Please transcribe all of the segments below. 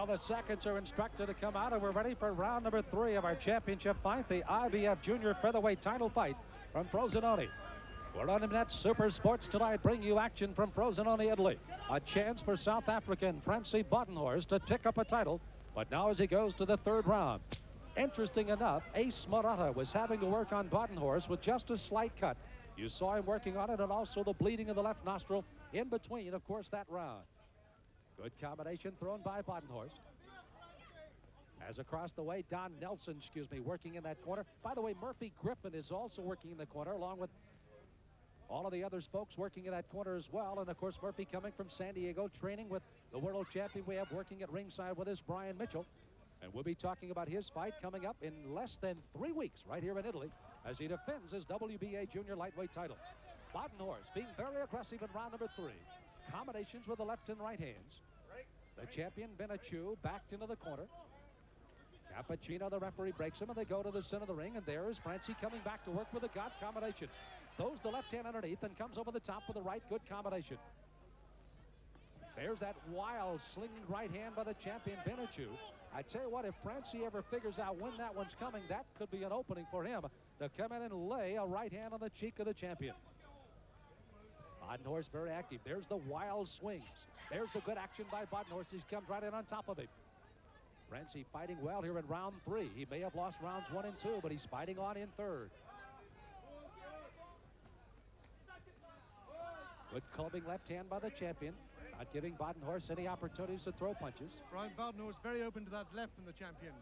Now the seconds are instructed to come out, and we're ready for round number 3 of our championship fight, the IBF Junior Featherweight title fight from Frosinone. We're on Net Super Sports tonight, bring you action from Frosinone, Italy. A chance for South African Fransie Badenhorst to pick up a title, but now as he goes to the 3rd round. Interesting enough, Ace Murata was having to work on Badenhorst with just a slight cut. You saw him working on it, and also the bleeding of the left nostril in between, of course, that round. Good combination thrown by Badenhorst. As across the way, Don Nelson, working in that corner. By the way, Murphy Griffin is also working in the corner, along with all of the other folks working in that corner as well. And, of course, Murphy coming from San Diego, training with the world champion we have working at ringside with us, Brian Mitchell. And we'll be talking about his fight coming up in less than 3 weeks right here in Italy as he defends his WBA junior lightweight title. Badenhorst being very aggressive in round number 3. Combinations with the left and right hands. The champion, Benichou, backed into the corner. Cappuccino, the referee, breaks him, and they go to the center of the ring. And there is Francie coming back to work with the gut combinations. Throws the left hand underneath and comes over the top with the right. Good combination. There's that wild slinging right hand by the champion, Benichou. I tell you what, if Francie ever figures out when that one's coming, that could be an opening for him to come in and lay a right hand on the cheek of the champion. Badenhorst very active. There's the wild swings. There's the good action by Badenhorst. He comes right in on top of him. Francie fighting well here in round 3. He may have lost rounds 1 and 2, but he's fighting on in 3rd. Good clubbing left hand by the champion. Not giving Badenhorst any opportunities to throw punches. Brian Badenhorst very open to that left from the champion.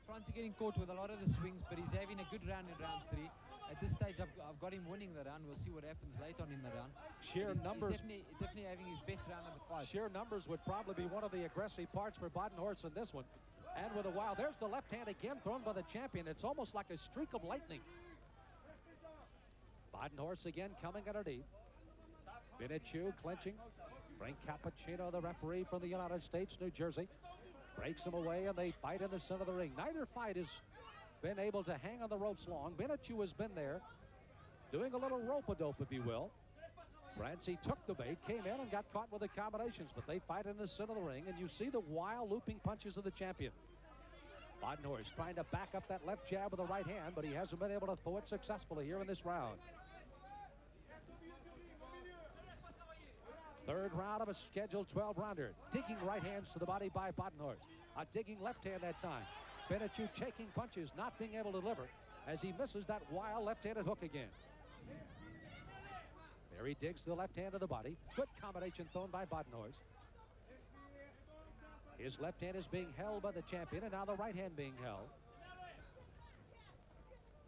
Francie getting caught with a lot of the swings, but he's having a good round in round 3. At this stage, I've got him winning the round. We'll see what happens later on in the round. Sheer numbers. He's definitely having his best round of the fight. Sheer numbers would probably be one of the aggressive parts for Badenhorst in this one. And with a wild, there's the left hand again thrown by the champion. It's almost like a streak of lightning. Badenhorst again coming underneath. Benichou clinching. Frank Cappuccino, the referee from the United States, New Jersey, breaks him away, and they fight in the center of the ring. Neither fight has been able to hang on the ropes long. Benichou has been there doing a little rope-a-dope, if you will. Francie took the bait, came in, and got caught with the combinations, but they fight in the center of the ring, and you see the wild looping punches of the champion. Badenhorst trying to back up that left jab with the right hand, but he hasn't been able to throw it successfully here in this round. 3rd round of a scheduled 12-rounder. Digging right hands to the body by Badenhorst. A digging left hand that time. Benichou taking punches, not being able to deliver as he misses that wild left-handed hook again. There he digs to the left hand of the body. Good combination thrown by Badenhorst. His left hand is being held by the champion, and now the right hand being held.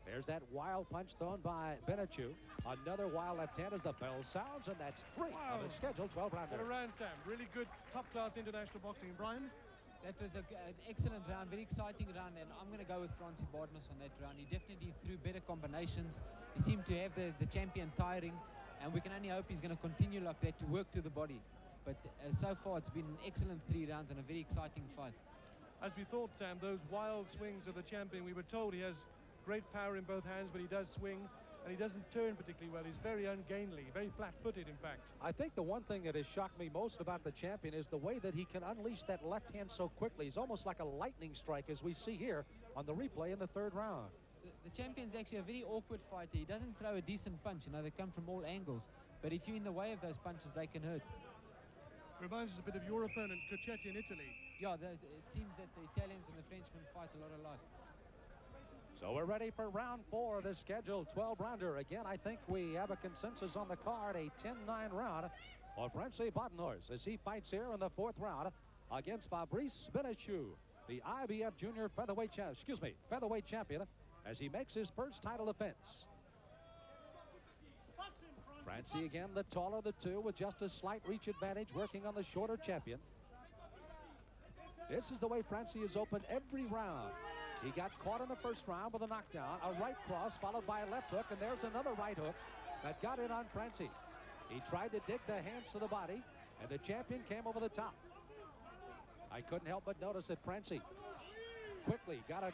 There's that wild punch thrown by Benichou. Another wild left hand as the bell sounds, and that's 3 of the scheduled 12-rounder. What a round, Sam. Really good, top-class international boxing. Brian? That was an excellent round, very exciting round, and I'm going to go with Fransie Badenhorst on that round. He definitely threw better combinations. He seemed to have the champion tiring, and we can only hope he's going to continue like that to work to the body. But so far, it's been an excellent 3 rounds and a very exciting fight. As we thought, Sam, those wild swings of the champion, we were told he has great power in both hands, but he does swing, and he doesn't turn particularly well. He's very ungainly, very flat-footed, in fact. I think the one thing that has shocked me most about the champion is the way that he can unleash that left hand so quickly. He's almost like a lightning strike, as we see here on the replay in the 3rd round. The champion's actually a very awkward fighter. He doesn't throw a decent punch. You know, they come from all angles. But if you're in the way of those punches, they can hurt. Reminds us a bit of your opponent, Cochetti, in Italy. Yeah, it seems that the Italians and the Frenchmen fight a lot alike. So we're ready for round 4 of the scheduled 12-rounder. Again, I think we have a consensus on the card, a 10-9 round for Francie Badenhorst as he fights here in the 4th round against Fabrice Benichou, the IBF Junior Featherweight champion, as he makes his first title defense. Francie again, the taller of the two, with just a slight reach advantage, working on the shorter champion. This is the way Francie has opened every round. He got caught in the 1st round with a knockdown, a right cross followed by a left hook, and there's another right hook that got in on Francie. He tried to dig the hands to the body, and the champion came over the top. I couldn't help but notice that Francie quickly got a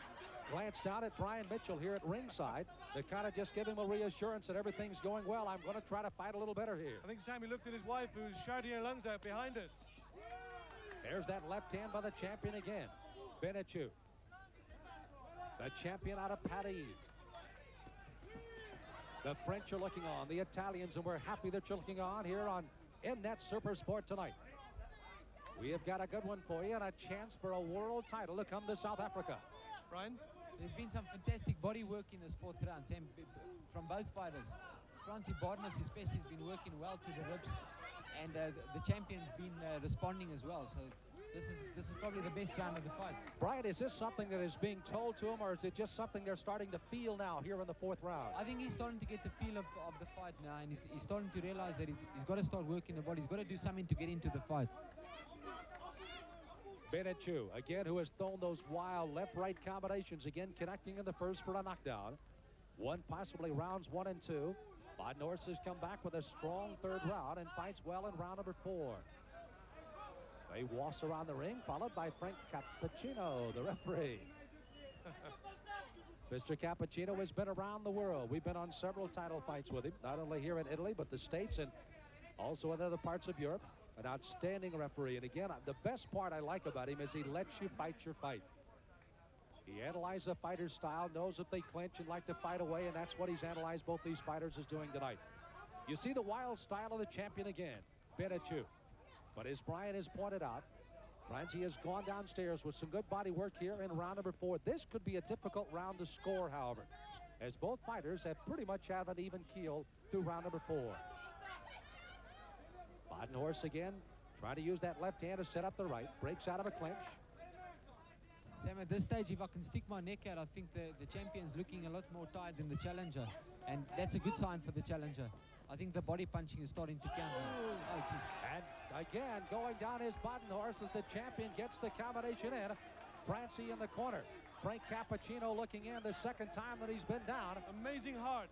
glance down at Brian Mitchell here at ringside to kind of just give him a reassurance that everything's going well. I'm going to try to fight a little better here. I think Sammy looked at his wife, who's shouting her lungs out behind us. There's that left hand by the champion again. Benichou, the champion out of Paris. The French are looking on, the Italians, and we're happy that you're looking on here on Mnet Super Sport tonight. We have got a good one for you and a chance for a world title to come to South Africa. Brian? There's been some fantastic body work in this fourth round, Sam, from both fighters. Fransie Badenhorst especially has been working well to the ribs, and the champion's been responding as well. So this is probably the best round of the fight. Brian, is this something that is being told to him, or is it just something they're starting to feel now here in the fourth round? I think he's starting to get the feel of the fight now, and he's starting to realize that he's got to start working the body. He's got to do something to get into the fight. Benichou, again, who has thrown those wild left-right combinations, again connecting in the first for a knockdown. One possibly rounds 1 and 2. Badenhorst has come back with a strong third round and fights well in round number 4. They waltz around the ring, followed by Frank Cappuccino, the referee. Mr. Cappuccino has been around the world. We've been on several title fights with him, not only here in Italy, but the States and also in other parts of Europe. An outstanding referee. And again, the best part I like about him is he lets you fight your fight. He analyzes the fighter's style, knows if they clinch and like to fight away, and that's what he's analyzed both these fighters is doing tonight. You see the wild style of the champion again, Benichou. But as Brian has pointed out, Fransie has gone downstairs with some good body work here in round number 4. This could be a difficult round to score, however, as both fighters have pretty much have an even keel through round number 4. Badenhorst again, trying to use that left hand to set up the right. Breaks out of a clinch. Sam, at this stage, if I can stick my neck out, I think the champion's looking a lot more tired than the challenger. And that's a good sign for the challenger. I think the body punching is starting to count now. Oh, gee. And again, going down is Badenhorst as the champion gets the combination in. Francie in the corner. Frank Cappuccino looking in the second time that he's been down. Amazing heart.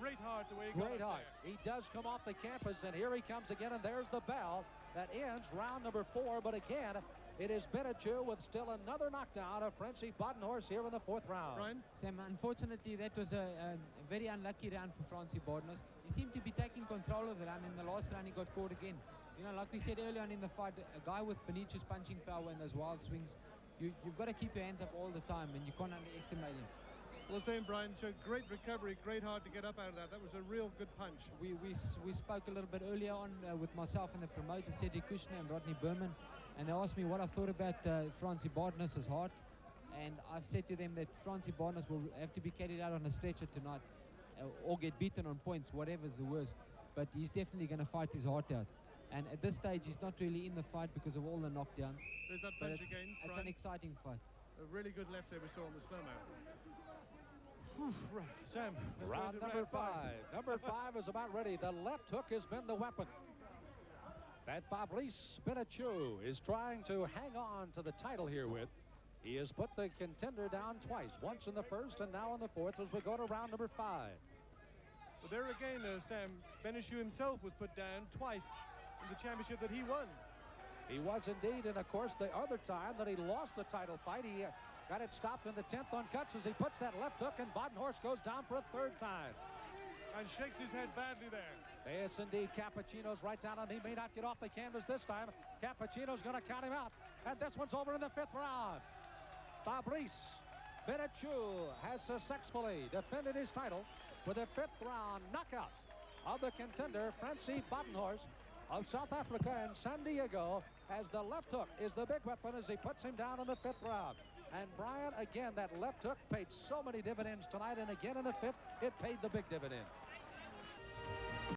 Great heart the way he got Great heart. He does come off the campus, and here he comes again, and there's the bell that ends round number 4. But again, it is Benichou with still another knockdown of Fransie Badenhorst here in the 4th round. Brian? Sam, unfortunately, that was a very unlucky round for Fransie Badenhorst. He seemed to be taking control of the round. In the last round, he got caught again. You know, like we said earlier on in the fight, a guy with Benichou's punching power and those wild swings, you've got to keep your hands up all the time, and you can't underestimate him. Well, same, Brian. So great recovery, great heart to get up out of that. That was a real good punch. We spoke a little bit earlier on with myself and the promoter, Cedric Kushner and Rodney Berman, and they asked me what I thought about Fransie Badenhorst's heart. And I've said to them that Fransie Badenhorst will have to be carried out on a stretcher tonight or get beaten on points, whatever's the worst. But he's definitely going to fight his heart out. And at this stage, he's not really in the fight because of all the knockdowns. There's that punch again, It's an exciting fight. A really good left there we saw on the slow-mo. Right, Sam. Round number 5. Number 5 is about ready. The left hook has been the weapon that Fabrice Benichou is trying to hang on to the title here with. He has put the contender down twice, once in the first and now in the 4th as we go to round number 5. Well, there again, Sam, Benichou himself was put down twice in the championship that he won. He was indeed, and of course the other time that he lost a title fight, he got it stopped in the 10th on cuts as he puts that left hook, and Badenhorst goes down for a 3rd time. And shakes his head badly there. Yes, indeed. Cappuccino's right down, and he may not get off the canvas this time. Cappuccino's going to count him out, and this one's over in the 5th round. Fabrice Benichou has successfully defended his title with a 5th round knockout of the contender, Fransie Badenhorst of South Africa and San Diego, as the left hook is the big weapon as he puts him down in the 5th round. And Brian, again, that left hook paid so many dividends tonight, and again in the 5th, it paid the big dividend.